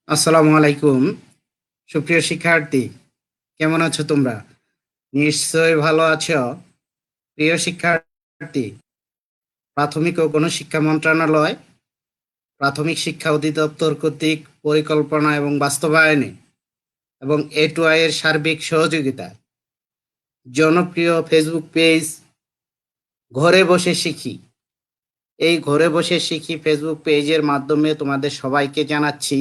আসসালামু আলাইকুম। সুপ্রিয় শিক্ষার্থী, কেমন আছো তোমরা? নিশ্চয়ই ভালো আছো। প্রিয় শিক্ষার্থী, প্রাথমিক ও গণশিক্ষা মন্ত্রণালয়, প্রাথমিক শিক্ষা অধিদপ্তর কর্তৃক পরিকল্পনা এবং বাস্তবায়নে এবং A2I এর সার্বিক সহযোগিতায় জনপ্রিয় ফেসবুক পেজ ঘরে বসে শিখি, এই ঘরে বসে শিখি ফেসবুক পেজের মাধ্যমে তোমাদের সবাইকে জানাচ্ছি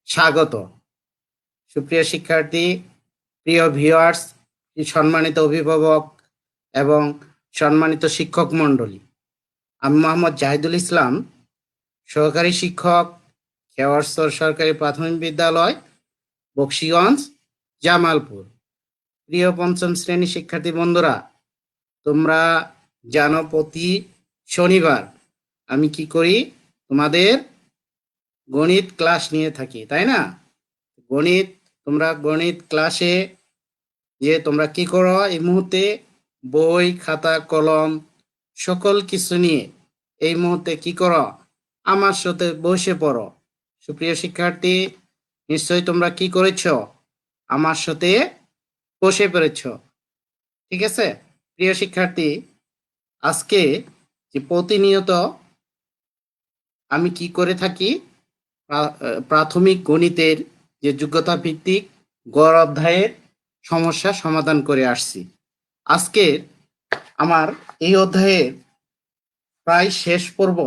স্বাগত। সুপ্রিয় শিক্ষার্থী, প্রিয় ভিউয়ার্স, সম্মানিত অভিভাবক এবং সম্মানিত শিক্ষক মণ্ডলী, আমি মোহাম্মদ জাহিদুল ইসলাম, সহকারী শিক্ষক, খেওয়ারসর সরকারি প্রাথমিক বিদ্যালয়, বকশীগঞ্জ, জামালপুর। প্রিয় পঞ্চম শ্রেণী শিক্ষার্থী বন্ধুরা, তোমরা জানো প্রতি শনিবার আমি কি করি? তোমাদের গণিত ক্লাস নিয়ে থাকি, তাই না? তোমরা গণিত ক্লাসে যে তোমরা কি করো এই মুহূর্তে? বই, খাতা, কলম সকল কিছু নিয়ে এই মুহূর্তে কি করো? আমার সাথে বসে পড়ো। সুপ্রিয় শিক্ষার্থী, নিশ্চয়ই তোমরা কি করেছ? আমার সাথে বসে পড়েছ। ঠিক আছে? প্রিয় শিক্ষার্থী, আজকে যে প্রতিনিয়ত আমি কি করে থাকি? প্রাথমিক গণিতের যে যোগ্যতা ভিত্তিক গড় অধ্যায়ের সমস্যা সমাধান করে আসছি। আজকে আমার এই অধ্যায়ের প্রায় শেষ পর্ব,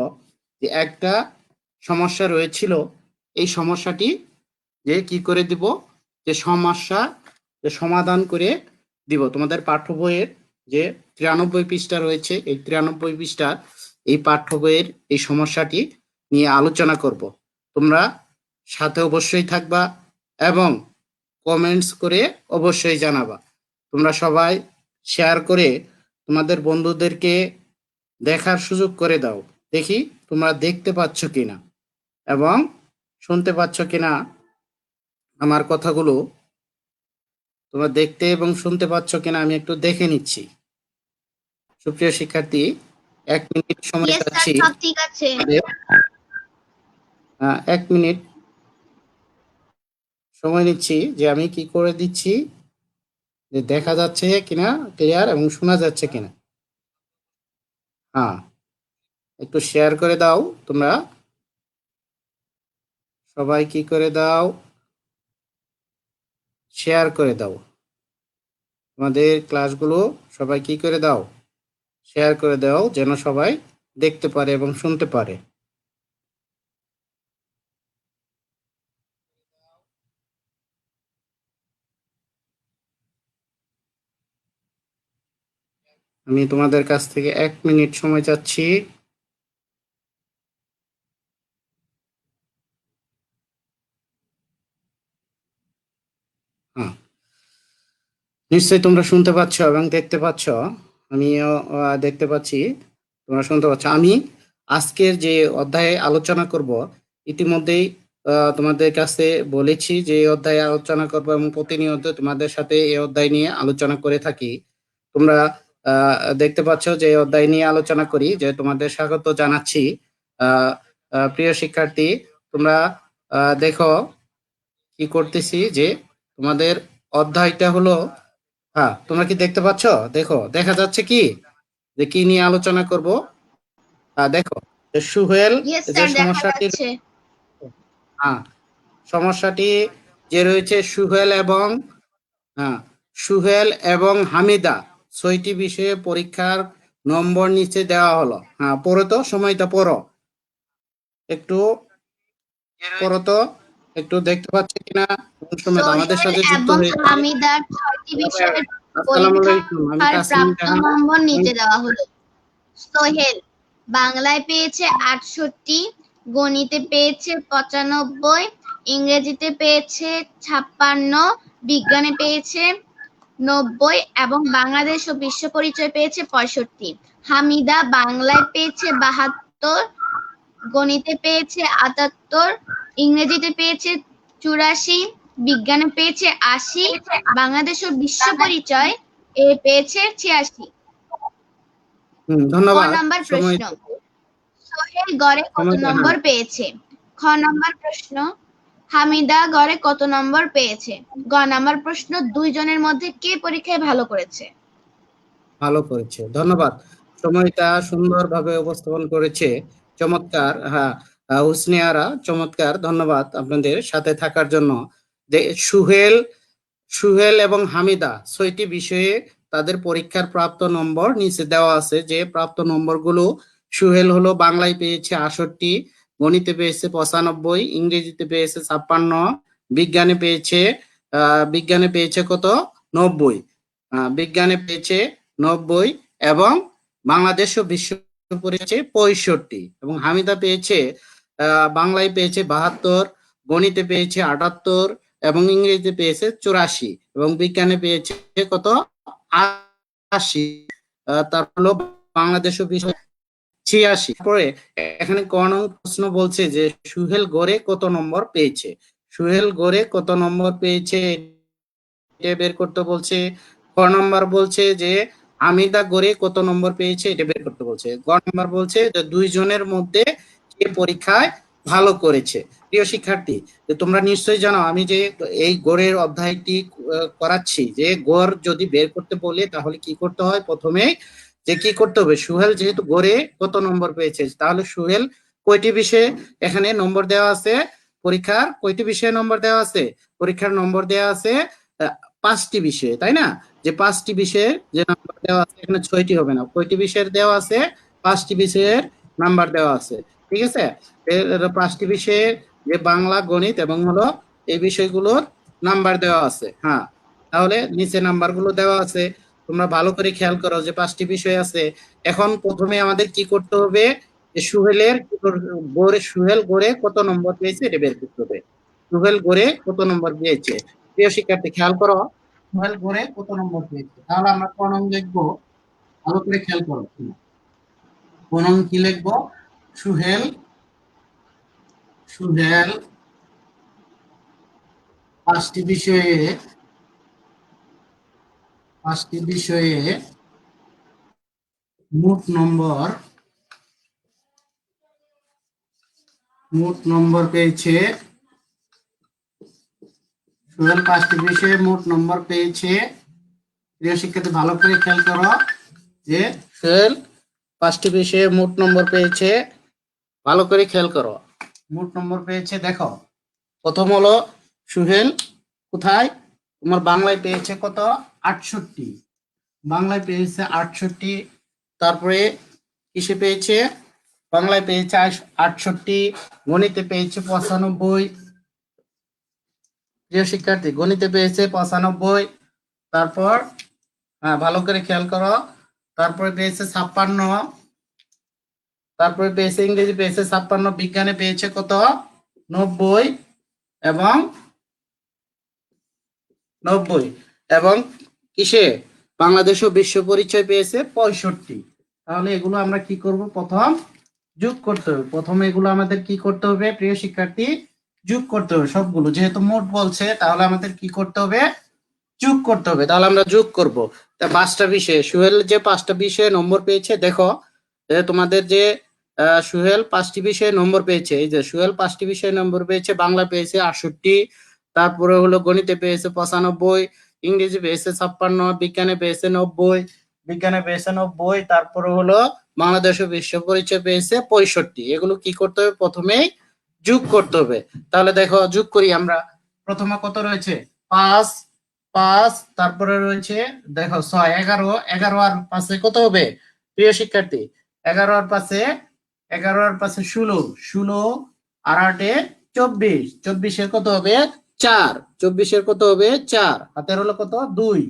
যে একটা সমস্যা রয়েছিল, এই সমস্যাটি যে কি করে দিব, যে সমস্যা যে সমাধান করে দিব। তোমাদের পাঠ্য বইয়ের যে 93 পৃষ্ঠা রয়েছে, এই 93 পৃষ্ঠার এই পাঠ্য বইয়ের এই সমস্যাটি নিয়ে আলোচনা করব। তোমরা সাথে অবশ্যই থাকবা এবং কমেন্টস করে অবশ্যই জানাবা। তোমরা সবাই শেয়ার করে তোমাদের বন্ধুদেরকে দেখার সুযোগ করে দাও। দেখি তোমরা দেখতে পাচ্ছ কিনা এবং শুনতে পাচ্ছ কিনা আমার কথাগুলো। তোমরা দেখতে এবং শুনতে পাচ্ছ কিনা আমি একটু দেখে নিচ্ছি। সুপ্রিয় শিক্ষার্থী, 1 মিনিট সময় Yes, sir, চাচ্ছি। সব ঠিক আছে। 1 মিনিট সময় নিচ্ছি, যে আমি কি করে দিচ্ছি, যে দেখা যাচ্ছে কিনা ক্লিয়ার এবং শোনা যাচ্ছে কিনা। হ্যাঁ, একটু শেয়ার করে দাও তোমরা সবাই, কি করে দাও, শেয়ার করে দাও তোমাদের ক্লাসগুলো। সবাই কি করে দাও, শেয়ার করে দাও, যেন সবাই দেখতে পারে এবং শুনতে পারে। আমি তোমাদের কাছ থেকে 1 মিনিট সময় চাচ্ছি। হ্যাঁ, নিশ্চয়ই তোমরা শুনতে পাচ্ছ এবং দেখতে পাচ্ছ। আমিও দেখতে পাচ্ছি, তোমরা শুনতে পাচ্ছ। আমি আজকের যে অধ্যায়ে আলোচনা করব, ইতিমধ্যেই তোমাদের কাছে বলেছি যে এই অধ্যায়ে আলোচনা করব এবং প্রতিনিয়ত তোমাদের সাথে এই অধ্যায় নিয়ে আলোচনা করে থাকি। তোমরা দেখতে পাচ্ছ যে এই অধ্যায় নিয়ে আলোচনা করি, যে তোমাদের স্বাগত জানাচ্ছি। প্রিয় শিক্ষার্থী, তোমরা দেখো কি করতেছি, যে তোমাদের অধ্যায়টা হলো, হ্যাঁ তোমরা কি দেখতে পাচ্ছ? দেখো, দেখা যাচ্ছে কি যে কি নিয়ে আলোচনা করব? দেখো, যে সুহেল, Yes, যে sir, দেখা সমস্যাটি, যাচ্ছে। হ্যাঁ সমস্যাটি যে রয়েছে সুহেল এবং, হ্যাঁ, সুহেল এবং হামিদা 6টি বিষয়ে পরীক্ষার নম্বর নিচে দেওয়া হলো। হ্যাঁ, পড়ো তো, সময়টা পড়ো, একটু পড়ো তো, একটু দেখতে পাচ্ছ কিনা সময় আমাদের সোহেল সাথে যুক্ত এবং হয়েছে। হামিদার 6টি বিষয়ের আসসালামু আলাইকুম, আমি পরীক্ষার তাসলিম প্রাপ্ত জাহান। নম্বর নিচে দেওয়া হলো। সোহেল বাংলায় পেয়েছে 68, গণিতে পেয়েছে 95, ইংরেজিতে পেয়েছে 56, বিজ্ঞানে পেয়েছে 90 এবং বাংলাদেশ ও বিশ্ব পরিচয় পেয়েছে 65। হামিদা বাংলায় পেয়েছে 72, গণিতে পেয়েছে 78, ইংরেজিতে পেয়েছে 84, বিজ্ঞানে পেয়েছে 80, বাংলাদেশ ও বিশ্ব পরিচয় পেয়েছে 86। ক ধন্যবাদ। নম্বর সময় প্রশ্ন, সোহেল গড়ে কত সময়টা, হ্যাঁ, নম্বর পেয়েছে? খ নম্বর প্রশ্ন, হামিদা গড়ে কত নম্বর পেয়েছে? গ নাম্বার প্রশ্ন, 2 জনের মধ্যে কে পরীক্ষায় ভালো করেছে? ভালো করেছে, ধন্যবাদ। সময়টা সুন্দরভাবে উপস্থাপন করেছে, চমৎকার। হ্যাঁ, হুসনিয়ারা চমৎকার, ধন্যবাদ আপনাদের সাথে থাকার জন্য। সুহেল সুহেল এবং হামিদা 6টি বিষয়ে তাদের পরীক্ষার প্রাপ্ত নম্বর নিচে দেওয়া আছে। যে প্রাপ্ত নম্বরগুলো, সুহেল হলো বাংলায় পেয়েছে 68, গণিতে পেয়েছে 95, ইংরেজিতে পেয়েছে 56, বিজ্ঞানে পেয়েছে বিজ্ঞানে পেয়েছে কত, 90। বিজ্ঞানে পেয়েছে 90 এবং বাংলাদেশ ও বিশ্ব পেয়েছে 65, এবং হামিদা পেয়েছে বাংলায় পেয়েছে 72, গণিতে পেয়েছে 78 এবং ইংরেজিতে পেয়েছে 84, এবং বিজ্ঞানে পেয়েছে কত, 80। তারপর হলো বাংলাদেশ ও বিশ্ব 86। পরে এখানে ক নং প্রশ্ন বলছে যে সুহেল গড়ে কত নম্বর পেয়েছে। সুহেল গড়ে কত নম্বর পেয়েছে এটা বের করতে বলছে। ক নম্বর বলছে যে হামিদা গড়ে কত নম্বর পেয়েছে এটা বের করতে বলছে। গ নম্বর বলছে যে 2 জনের মধ্যে কে পরীক্ষায় ভালো করেছে। প্রিয় শিক্ষার্থী, যে তোমরা নিশ্চয়ই জানো আমি যে এই গড়ের অধ্যায়টি করাচ্ছি, যে গড় যদি বের করতে বলে তাহলে কি করতে হয়, প্রথমে যে কি করতে হবে, সুহেল যেহেতু গড়ে কত নম্বর পেয়েছে, তাহলে সুহেল কয়টি বিষয়ে এখানে নম্বর দেওয়া আছে, পরীক্ষার কয়টি বিষয়ে নম্বর দেওয়া আছে, পরীক্ষার নম্বর দেওয়া আছে 5টি বিষয়ে, তাই না? যে 5টি বিষয়ের যে নাম্বার দেওয়া আছে, এখানে 6টি হবে না, কয়টি বিষয়ের দেওয়া আছে, 5টি বিষয়ের নাম্বার দেওয়া আছে। ঠিক আছে, 5টি বিষয়ের যে বাংলা, গণিত এবং হলো এই বিষয়গুলোর নাম্বার দেওয়া আছে। হ্যাঁ, তাহলে নিচে নাম্বারগুলো দেওয়া আছে, তোমরা ভালো করে খেয়াল করো যে 5টি বিষয় আছে। এখন প্রথমে আমাদের কি করতে হবে, যে সুহেল গড়ে কত নম্বর পেয়েছে এটা বের করতে হবে। সুহেল গড়ে কত নম্বর পেয়েছে, প্রিয় শিক্ষার্থী খেয়াল করো, সুহেল গড়ে কত নম্বর পেয়েছে। তাহলে আমরা ক নং লিখবো, ভালো করে খেয়াল করো। ক নং কি লিখবো, সুহেল সুহেল 5টি বিষয়ে মোট নম্বর পেয়েছে। সুহেল 5টি বিষয়ে মোট নম্বর পেয়েছে। প্রিয় শিক্ষার্থী ভালো করে খেয়াল করো, যে সুহেল 5টি বিষয়ে মোট নম্বর পেয়েছে। ভালো করে খেয়াল করো, মোট নম্বর পেয়েছে। দেখো, প্রথম হলো সুহেল কোথায়, তোমার বাংলায় পেয়েছে কত, 68, বাংলায় পেয়েছে 68। তারপরে কিসে পেয়েছে, বাংলায় পেয়েছে 68, গণিতে পেয়েছে 95। প্রিয় শিক্ষার্থী গণিতে পেয়েছে 95। তারপর ভালো করে খেয়াল করো, তারপরে পেয়েছে 56, তারপরে পেয়েছে ইংরেজি পেয়েছে 56, বিজ্ঞানে পেয়েছে কত, 90 এবং 90, এবং কিসে, বাংলাদেশ ও বিশ্ব পরিচয় পেয়েছে 65। তাহলে এগুলো আমরা কি করব, প্রথম যোগ করতে হবে। প্রথমে এগুলো আমাদের কি করতে হবে, প্রিয় শিক্ষার্থী, যোগ করতে হবে সবগুলো, যেহেতু মোট বলছে তাহলে আমাদের কি করতে হবে, যোগ করতে হবে। তাহলে আমরা যোগ করব। তা 5টা বিষয়ে সুহেল যে 5টা বিষয়ে নম্বর পেয়েছে, দেখো তোমাদের যে সুহেল 5টি বিষয়ে নম্বর পেয়েছে, এই যে সুহেল 5টি বিষয়ে নম্বর পেয়েছে, বাংলা পেয়েছে 68, তারপরে হলো গণিতে পেয়েছে 95, ইংরেজি পেয়েছে 56, বিজ্ঞানে পেয়েছে 90, তারপরে হলো বাংলাদেশ ও বিশ্ব পরিচয় পেয়েছে 65। এগুলো কি করতে হবে, প্রথমেই যোগ করতে হবে। তাহলে দেখো যোগ করি আমরা, প্রথমে কত রয়েছে, 5, তারপরে রয়েছে দেখো 6, 11, 11 আর 5 কত হবে, প্রিয় শিক্ষার্থী, 11 আর 5 16 আর 8 24, 24 কত হবে 4, 24 কত হবে 4, হাতের হলো কত 2,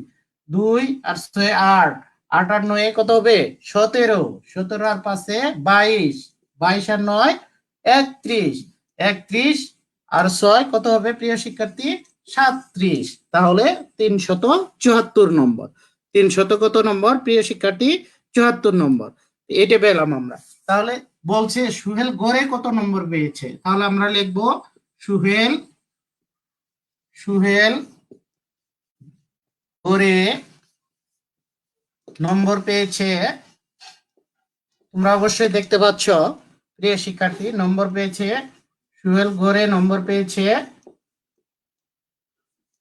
2 আর 6 8, 8 আর 9 কত হবে 17, 17 আর 5 22, 22 আর 9 31, 31 আর 6 কত হবে প্রিয় শিক্ষার্থী 37। তাহলে 374 নম্বর, 300 কত নম্বর প্রিয় শিক্ষার্থী 74 নম্বর, এটা পেলাম আমরা। তাহলে বলছে সুহেল গড়ে কত নম্বর পেয়েছে, তাহলে আমরা লিখবো সুহেল গড়ে নম্বর পেয়েছে, তোমরা অবশ্যই দেখতে পাচ্ছ প্রিয় শিক্ষার্থী, নম্বর পেয়েছে সুহেল গড়ে নম্বর পেয়েছে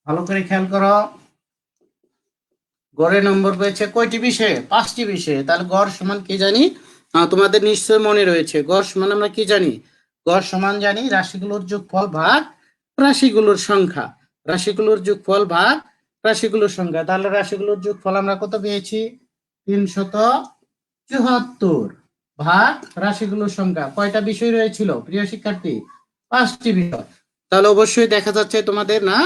ভালো করে খেয়াল করো। গড়ে নম্বর পেয়েছে কয়টি বিষয়ে? 5টি বিষয়ে। তাহলে গড় সমান কি জানি? তোমাদের নিশ্চয় মনে রয়েছে, গড় সমান আমরা কি জানি? গড় সমান জানি রাশিগুলোর যোগফল ভাগ রাশিগুলোর সংখ্যা। রাশিগুলোর যোগফল ভাগ রাশিগুলোর সংখ্যা। তাহলে রাশিগুলোর যোগফল আমরা কত পেয়েছি? 374 ভাগ রাশিগুলোর সংখ্যা। কয়টা বিষয় রয়েছিল প্রিয় শিক্ষার্থী? 5টি বিষয়। তাহলে অবশ্যই দেখা যাচ্ছে তোমাদের না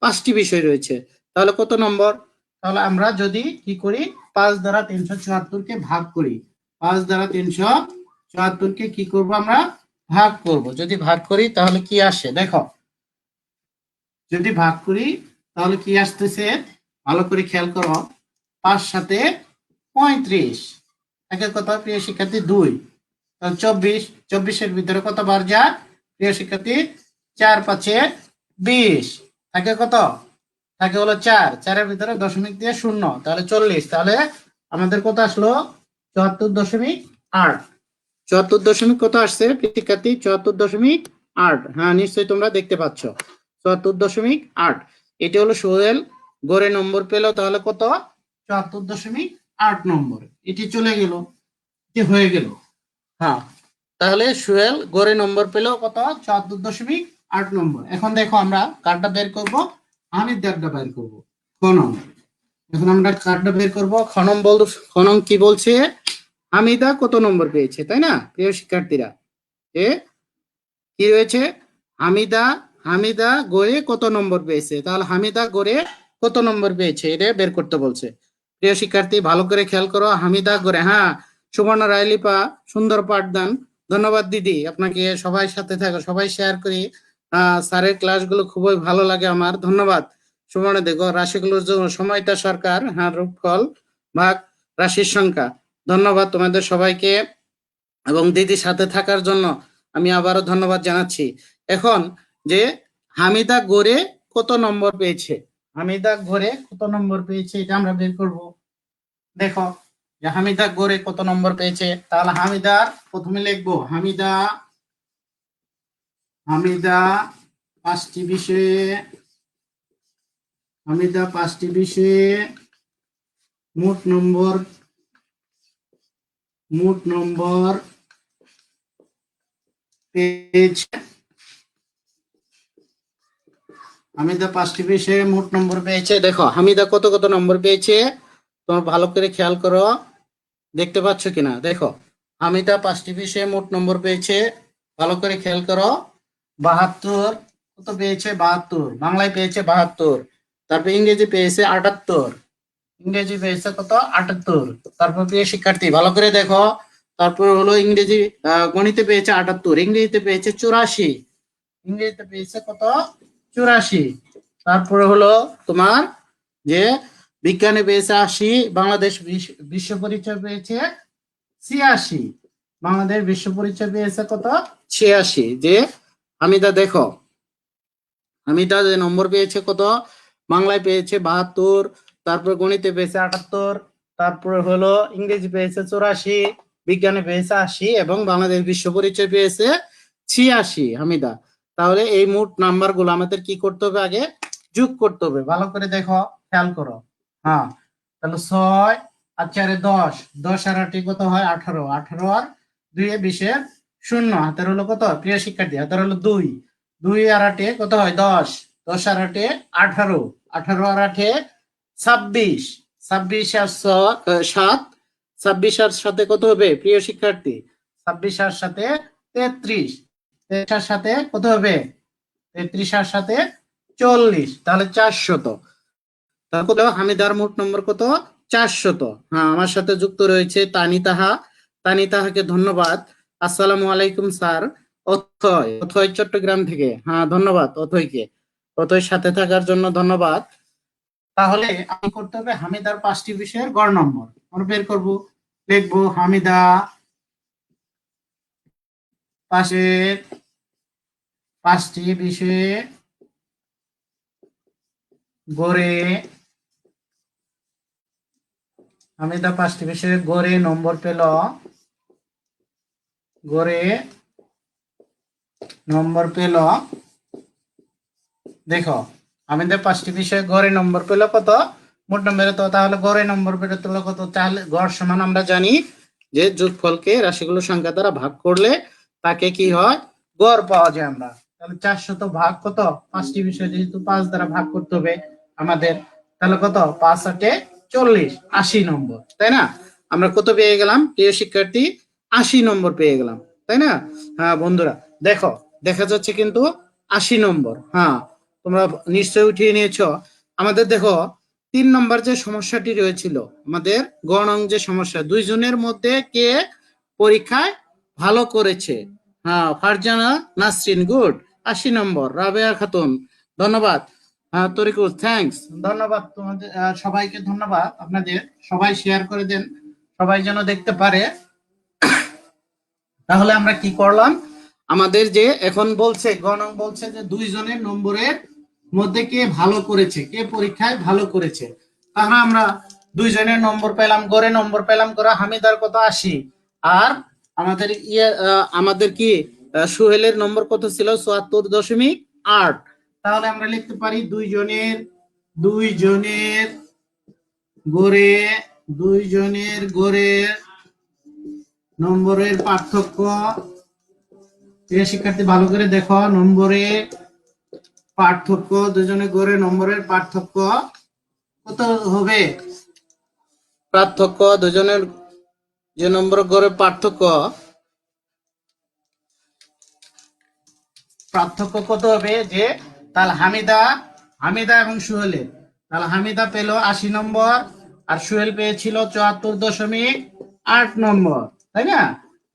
5টি বিষয় রয়েছে। তাহলে কত নম্বর? তাহলে আমরা যদি কি করি, 5 দ্বারা 374 কে ভাগ করি। 5 দ্বারা 374 কে কি করব আমরা? ভাগ করব। যদি ভাগ করি তাহলে কি আসে দেখো। যদি ভাগ করি তাহলে কি আসতেছে ভালো করে খেয়াল করো। 5 সাথে 35, একে কত প্রিয় শিক্ষার্থী? 2। তাহলে 24, 24-এর ভিতরে কত বার যায় প্রিয় শিক্ষার্থী? 4 5-এ 20, থাকে কত? থাকে হলো 4, 4-এর ভিতরে দশমিক দিয়ে 0, তাহলে 40। তাহলে আমাদের কত আসলো? 74.8। 74 কত আসছে শিক্ষার্থী? 74.8। হ্যাঁ, নিশ্চয়ই তোমরা দেখতে পাচ্ছ 74.8। এটি হলো সোহেল গড়ে নম্বর পেল তাহলে কত? 74.8 নম্বর। এটি চলে গেল, এটি হয়ে গেল। হ্যাঁ, তাহলে সোহেল গড়ে নম্বর পেল কত? 74.8 নম্বর। এখন দেখো আমরা কার্ডটা বের করব, হামিদ দাগটা বের করব। খনন। এখন আমরা কার্ডটা বের করব। খনন কি বলছে? হামিদা কত নম্বর পেয়েছে, তাই না প্রিয় শিক্ষার্থীরা? এ কি রয়েছে? হামিদা, হামিদা গড়ে কত নম্বর পেয়েছে? তাহলে হামিদা গড়ে কত নম্বর পেয়েছে এটা বের করতে বলছে। প্রিয় শিক্ষার্থী ভালো করে খেয়াল করো। হামিদা গড়ে, হ্যাঁ, সুবর্ণা রায়লিপা সুন্দর পাঠদান, ধন্যবাদ দিদি আপনাকে। সবাই সাথে থাকো, সবাই শেয়ার করি। স্যারের ক্লাসগুলো খুবই ভালো লাগে আমার, ধন্যবাদ। সুবর্ণা দেখো রাশিগুলোর জন্য সময়টা সরকার, হ্যাঁ, রূপফল ভাগ রাশির সংখ্যা। ধন্যবাদ তোমাদের সবাইকে এবং দিদির সাথে থাকার জন্য আমি আবারও ধন্যবাদ জানাচ্ছি। এখন যে হামিদা গড়ে কত নম্বর পেয়েছে, হামিদা গড়ে কত নম্বর পেয়েছে এটা আমরা বের করব। দেখো যে হামিদা গড়ে কত নম্বর পেয়েছে। তাহলে হামিদার প্রথমে লিখবো হামিদা, হামিদা 5টি বিষয়ে, হামিদা 5টি বিষয়ে মোট নম্বর, মোট নম্বর পেয়েছে। হামিদা 5টি বিষয়ে মোট নম্বর পেয়েছে। দেখো হামিদা কত কত নম্বর পেয়েছে তোমার ভালো করে খেয়াল করো, দেখতে পাচ্ছ কিনা দেখো। হামিদা 5টি বিষয়ে মোট নম্বর পেয়েছে, ভালো করে খেয়াল করো। 72 কত পেয়েছে? 72 বাংলায় পেয়েছে 72। তারপর ইংরেজি পেয়েছে 78, ইংরেজি পেয়েছে কত? 78। তারপর প্রিয় শিক্ষার্থী ভালো করে দেখো, তারপর হলো ইংরেজি গণিতে পেয়েছে 78, ইংরেজিতে পেয়েছে 84, ইংরেজিতে পেয়েছে কত? 84। তারপরে হলো তোমার যে বিজ্ঞানে পেয়েছে 80, বাংলাদেশ বিশ্ব পরিচয় পেয়েছে 86, বাংলাদেশ বিশ্ব পরিচয় পেয়েছে কত? 86। যে হামিদা দেখো, হামিদা যে নম্বর পেয়েছে কত? বাংলায় পেয়েছে 72, তারপর গণিতে পেয়েছে 78, তারপরে হলো ইংরেজি পেয়েছে 84, বিজ্ঞানে পেয়েছে 80 এবং বাংলাদেশ বিশ্ব পরিচয় পেয়েছে 86 হামিদা। তাহলে এই মোট নাম্বার গুলো আমাদের কি করতে হবে? আগে যোগ করতে হবে। ভালো করে দেখো, খেয়াল করো। হ্যাঁ, তাহলে 6 আর 4-এ 10, 10 আর 8-এ কত হয়? 18, 18 আর 2-এ 20-এর 0, হাতের হলো কত প্রিয় শিক্ষার্থী? হাতের হলো 2, 2 আর 8-এ কত হয়? 10, 10 আর 8-এ 18, 18 আর 8-এ 26, 26 আর 7, 26 আর সাথে কত হবে প্রিয় শিক্ষার্থী? 26 আর সাথে 33, 33 আর সাথে কত হবে? 33 আর সাথে 40, তাহলে 400। তাহলে কত? হামিদার মোট নম্বর কত? 400। হ্যাঁ, আমার সাথে যুক্ত রয়েছে তানি তাহা, তানি তাহাকে ধন্যবাদ। আসসালামু আলাইকুম স্যার। অথয়, অথয় চট্টগ্রাম থেকে, হ্যাঁ ধন্যবাদ অথয়কে, অথয়ের সাথে থাকার জন্য ধন্যবাদ। তাহলে আমি করতে হবে হামিদার 5টি বিষয়ের গড় নম্বর আমরা বের করব। লিখবো হামিদা পাশের 5টি বিষয়ে গড়ে, হামিদা 5টি বিষয়ে গড়ে নম্বর পেল, গড়ে নম্বর পেল। দেখো আমাদের 5টি বিষয়ে গড়ে নম্বর পেল কত, মোট নম্বরে তো তাহলে গড়ে নম্বর পেল তোলা কত, তাহলে গড় সমান আমরা জানি যে যোগফলকে রাশিগুলোর সংখ্যা দ্বারা ভাগ করলে তাকে কি হয়, গড় পাওয়া যায়। আমরা তাহলে 400 ভাগ কত, 5টি বিষয় যেহেতু 5 দ্বারা ভাগ করতে হবে আমাদের, তাহলে কত 5 8 40, 80 নম্বর, তাই না? আমরা কত পেয়ে গেলাম প্রিয় শিক্ষার্থী, 80 নম্বর পেয়ে গেলাম, তাই না? হ্যাঁ বন্ধুরা, দেখো দেখা যাচ্ছে কিন্তু 80 নম্বর। হ্যাঁ, তোমরা নিশ্চয়ই উঠিয়ে নিয়েছো। আমাদের দেখো 3 নম্বর যে সমস্যাটি রয়েছিল, আমাদের গণং যে সমস্যা, দুইজনের মধ্যে কে পরীক্ষায় ভালো করেছে? হ্যাঁ, ফারজানা নাসরিন, গুড, 80 নম্বর। রাবেয়া খাতুন, ধন্যবাদ। হ্যাঁ তরিকুল, থ্যাঙ্কস, ধন্যবাদ তোমাদের সবাইকে, ধন্যবাদ আপনাদের। সবাই শেয়ার করে দেন, সবাই যেন দেখতে পারে। তাহলে আমরা কি করলাম, আমাদের যে এখন বলছে গণং বলছে যে দুইজনের নম্বরের মধ্যে কে ভালো করেছে, কে পরীক্ষায় ভালো করেছে। তাহলে আমরা দুইজনের নম্বর পেলাম, গড়ে নম্বর পেলাম করা হামিদার কত 80, আর আমাদের আমাদের কি সোহেলের নম্বর কত ছিল 74.8। তাহলে আমরা লিখতে পারি দুইজনের দুইজনের গড়ে দুইজনের গড়ে নম্বরের পার্থক্য। প্রিয় শিক্ষার্থী ভালো করে দেখো, নম্বরে পার্থক্য, দুজনে গড়ে নম্বরের পার্থক্য কত হবে? পার্থক্য দুজনের যে নম্বর গড়ে পার্থক্য পার্থক্য কত হবে, যে তাহলে হামিদা এবং সুহেলের, তাহলে হামিদা পেল 80 নম্বর আর সুহেল পেয়েছিল 74.8 নম্বর, তাই না?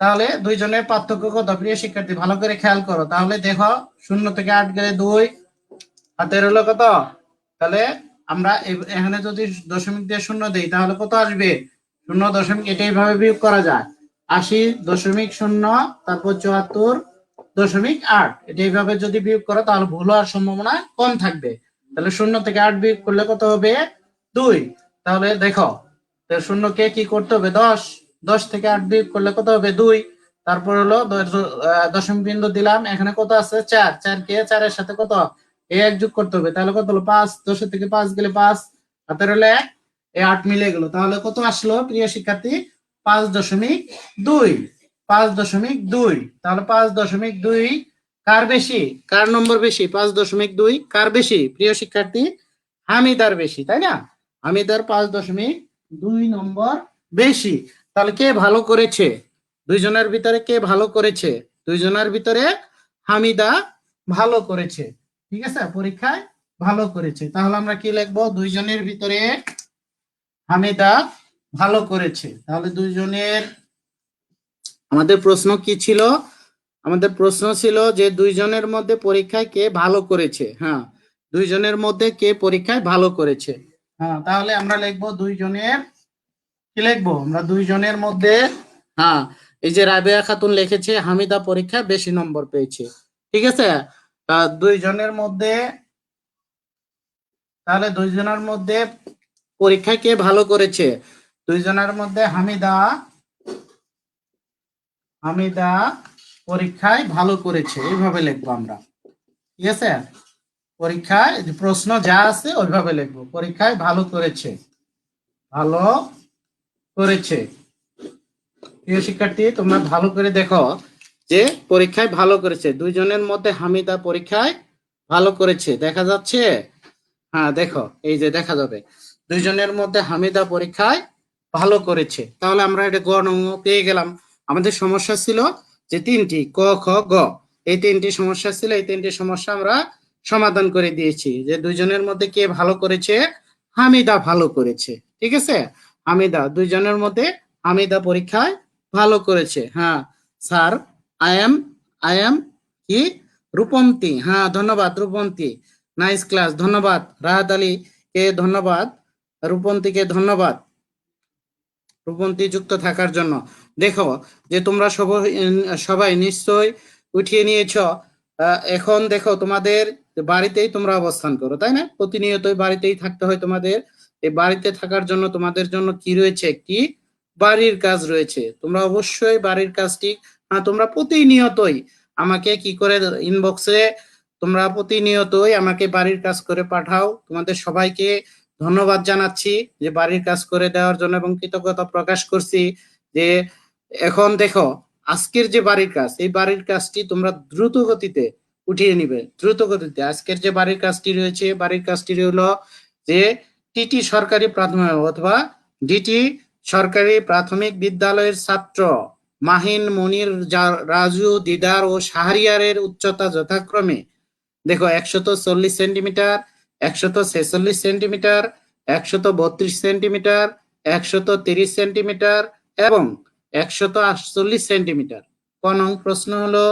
তাহলে দুইজনের পার্থক্য কত প্রিয় শিক্ষার্থী, ভালো করে খেয়াল করো। তাহলে দেখো 0 থেকে 8 গেলে 2, হাতের হলো কত, তাহলে আমরা এখানে যদি দশমিক দিয়ে 0 দেই তাহলে কত আসবে, 0 এটা এইভাবে বিয়োগ করা যায়, 80.0, তারপর 74.8, এটা এইভাবে যদি বিয়োগ করো তাহলে ভুল হওয়ার সম্ভাবনা কম থাকবে। তাহলে 0 থেকে 8 বিয়োগ করলে কত হবে, 2। তাহলে দেখো 0 কে কি করতে হবে, 10 থেকে 8 বিয়োগ করলে কত হবে, 2। তারপর হলো দশমিক বিন্দু দিলাম, এখানে কত আছে 4, 4 কে 4 এর সাথে কত এক যোগ করতে হবে, তাহলে কত হলো 5, 10 থেকে 5 গেলে 5, হাতের হলে 8 মিলে গেল। তাহলে কত আসলো প্রিয় শিক্ষার্থী, 5.2, 5.2। তাহলে 5.2 কার বেশি, কার নম্বর বেশি, 5.2 কার বেশি প্রিয় শিক্ষার্থী, হামিদার বেশি, তাই না? হামিদার 5.2 নম্বর বেশি। তাহলে কে ভালো করেছে, দুইজনের ভিতরে কে ভালো করেছে, দুইজনের ভিতরে হামিদা ভালো করেছে, ঠিক আছে, পরীক্ষায় ভালো করেছে। তাহলে আমরা কি লিখবো, দুইজনের ভিতরে হামিদা ভালো করেছে। তাহলে দুইজনের, আমাদের প্রশ্ন কি ছিল, আমাদের প্রশ্ন ছিল যে দুইজনের মধ্যে পরীক্ষায় কে ভালো করেছে। হ্যাঁ, দুইজনের মধ্যে কে পরীক্ষায় ভালো করেছে। হ্যাঁ, তাহলে আমরা লিখবো দুইজনের, কি লিখবো আমরা, দুইজনের মধ্যে, হ্যাঁ এই যে রাবেয়া খাতুন লিখেছে হামিদা পরীক্ষায় বেশি নম্বর পেয়েছে, ঠিক আছে। দুইজনের মধ্যে, তাহলে দুইজনের মধ্যে পরীক্ষায় কে ভালো করেছে, দুইজনের মধ্যে হামিদা হামিদা পরীক্ষায় ভালো করেছে, এইভাবে লিখবো আমরা, ঠিক আছে। পরীক্ষায় প্রশ্ন যা আছে ওইভাবে লিখবো, পরীক্ষায় ভালো করেছে, ভালো করেছে। প্রিয় শিক্ষার্থী তোমরা ভালো করে দেখো যে পরীক্ষায় ভালো করেছে, দুইজনের মধ্যে হামিদা পরীক্ষায় ভালো করেছে, দেখা যাচ্ছে? হ্যাঁ দেখো, এই যে দেখা যাবে দুইজনের মধ্যে হামিদা পরীক্ষায় ভালো করেছে। তাহলে আমরা এটা গ নং পেয়ে গেলাম। আমাদের সমস্যা ছিল যে 3টি, ক খ গ, এই 3টি সমস্যা ছিল, এই 3টি সমস্যা আমরা সমাধান করে দিয়েছি। যে দুইজনের মধ্যে কে ভালো করেছে, হামিদা ভালো করেছে, ঠিক আছে। হামিদা, দুইজনের মধ্যে হামিদা পরীক্ষায় ভালো করেছে। হ্যাঁ স্যার, আই এম কি, রূপন্তী, হ্যাঁ ধন্যবাদ রূপন্তী, নাইস ক্লাস, ধন্যবাদ রাহাত আলী কে, ধন্যবাদ রূপন্তীকে, ধন্যবাদ রূপন্তী যুক্ত থাকার জন্য। দেখো যে তোমরা সবাই নিশ্চয় উঠিয়ে নিয়েছ। এখন দেখো তোমাদের বাড়িতেই তোমরা অবস্থান করো, তাই না? প্রতিনিয়তই বাড়িতেই থাকতে হয় তোমাদের। এই বাড়িতে থাকার জন্য তোমাদের জন্য কি রয়েছে, একটি বাড়ির কাজ রয়েছে। তোমরা অবশ্যই বাড়ির কাজটি, তোমরা প্রতিনিয়তই আমাকে কি করে ইনবক্সে তোমরা প্রতিনিয়তই আমাকে বাড়ির কাজ করে পাঠাও। তোমাদের সবাইকে ধন্যবাদ জানাচ্ছি যে বাড়ির কাজ করে দেওয়ার জন্য এবং কৃতজ্ঞতা প্রকাশ করছি যে এখন দেখো আজকের যে বাড়ির কাজ, এই বাড়ির কাজটি তোমরা দ্রুত গতিতে উঠিয়ে নিবে, দ্রুত গতিতে। আজকের যে বাড়ির কাজটি রয়েছে, বাড়ির কাজটি হলো যে টিটি সরকারি প্রাথমিক অথবা ডিটি সরকারি প্রাথমিক বিদ্যালয়ের ছাত্র মাহিন, মনির, রাজু, দিদার ও শাহরিয়ারের উচ্চতা যথাক্রমে দেখো 140 সেন্টিমিটার, 146 সেন্টিমিটার, 132 সেন্টিমিটার, 130 সেন্টিমিটার এবং 148 সেন্টিমিটার। ক নং প্রশ্ন হলো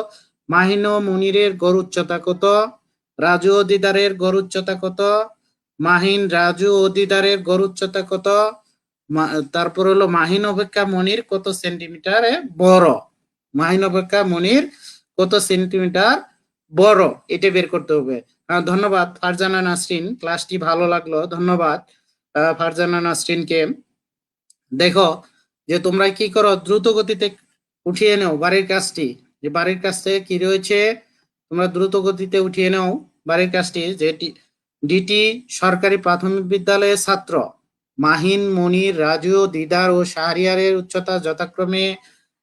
মাহিন ও মনিরের গড় উচ্চতা কত? রাজু ও দিদারের গড় উচ্চতা কত? মাহিন, রাজু ও দিদারের গড় উচ্চতা কত? তারপর হলো মাহিন অপেক্ষা মনির কত সেন্টিমিটারে বড়? মাহিন অপেক্ষা মনির কত সেন্টিমিটার বড়, এটা বের করতে হবে। ধন্যবাদ ফারজানা নাসরিন, ক্লাসটি ভালো লাগলো, ধন্যবাদ ফারজানা নাসরিনকে। দেখো যে তোমরা কি করো, দ্রুত গতিতে উঠিয়ে নাও বাড়ির কাজটি। যে বাড়ির কাজটি কি রয়েছে, তোমরা দ্রুত গতিতে উঠিয়ে নাও বাড়ির কাজটি। যে ডিটি সরকারি প্রাথমিক বিদ্যালয়ের ছাত্র মাহিন, মনির, রাজু, দিদার ও শাহরিয়ারের উচ্চতা যথাক্রমে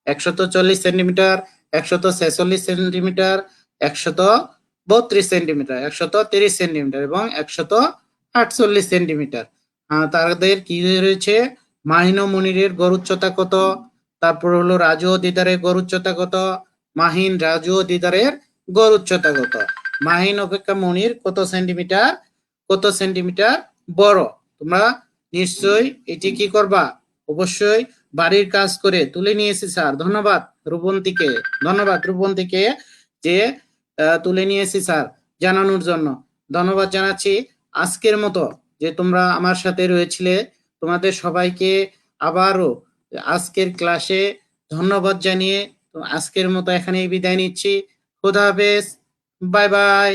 140 সেন্টিমিটার, 146 সেন্টিমিটার, 132 সেন্টিমিটার, 130 সেন্টিমিটার এবং 148 সেন্টিমিটার। তাদের কি রয়েছে, মাহিন ও মনিরের গড় উচ্চতা কত? তারপর হলো রাজু ও দিদারের গড় উচ্চতা কত? মাহিন, রাজু ও দিদারের গড় উচ্চতা কত? মাহিন অপেক্ষা মনির কত সেন্টিমিটার, কত সেন্টিমিটার বড়? তোমরা নিশ্চয়ই এটি কি করবা, অবশ্যই বাড়ির কাজ করে তুলে নিয়েছি স্যার। ধন্যবাদ রূপন্তীকে, ধন্যবাদ রূপন্তীকে যে তুলে নিয়েছি স্যার জানানোর জন্য, ধন্যবাদ জানাচ্ছি। আজকের মতো যে তোমরা আমার সাথে রয়েছিলে, তোমাদের সবাইকে আবারও আজকের ক্লাসে ধন্যবাদ জানিয়ে আজকের মতো এখানেই বিদায় নিচ্ছি। খোদা হাফেজ, বাই বাই।